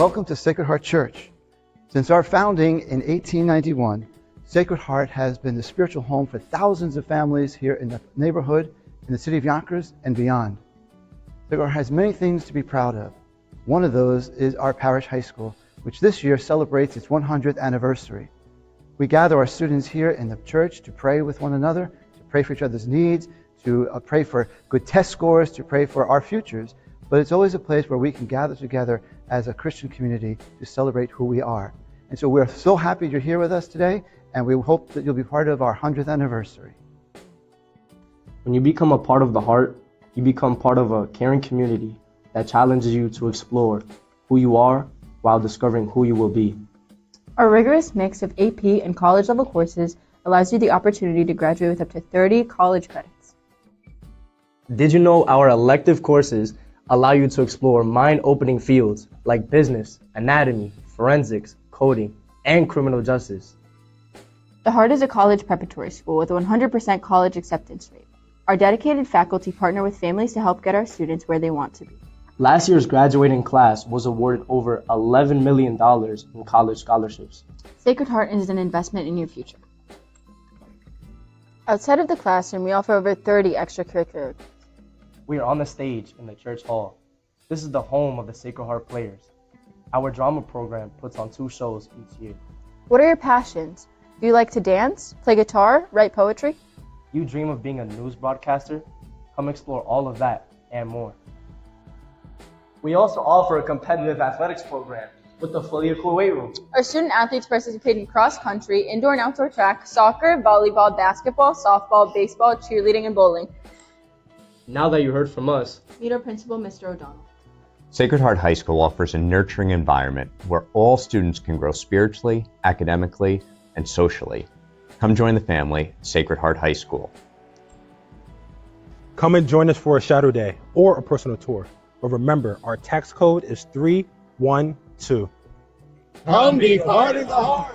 Welcome to Sacred Heart Church. Since our founding in 1891, Sacred Heart has been the spiritual home for thousands of families here in the neighborhood, in the city of Yonkers, and beyond. Sacred Heart has many things to be proud of. One of those is our parish high school, which this year celebrates its 100th anniversary. We gather our students here in the church to pray with one another, to pray for each other's needs, to pray for good test scores, to pray for our futures. But it's always a place where we can gather together as a Christian community to celebrate who we are. And so we're so happy you're here with us today, and we hope that you'll be part of our 100th anniversary. When you become a part of the Heart, you become part of a caring community that challenges you to explore who you are while discovering who you will be. Our rigorous mix of AP and college-level courses allows you the opportunity to graduate with up to 30 college credits. Did you know our elective courses allow you to explore mind-opening fields like business, anatomy, forensics, coding, and criminal justice? The Heart is a college preparatory school with a 100% college acceptance rate. Our dedicated faculty partner with families to help get our students where they want to be. Last year's graduating class was awarded over $11 million in college scholarships. Sacred Heart is an investment in your future. Outside of the classroom, we offer over 30 extracurricular. We are on the stage in the church hall. This is the home of the Sacred Heart players. Our drama program puts on 2 shows each year. What are your passions? Do you like to dance, play guitar, write poetry? You dream of being a news broadcaster? Come explore all of that and more. We also offer a competitive athletics program with a fully equipped weight room. Our student athletes participate in cross-country, indoor and outdoor track, soccer, volleyball, basketball, softball, baseball, cheerleading, and bowling. Now that you heard from us, Meet our principal, Mr. O'Donnell. Sacred Heart High School offers a nurturing environment where all students can grow spiritually, academically, and socially. Come join the family at Sacred Heart High School. Come and join us for a shadow day or a personal tour. But remember, our tax code is 312. Come be part of the Heart.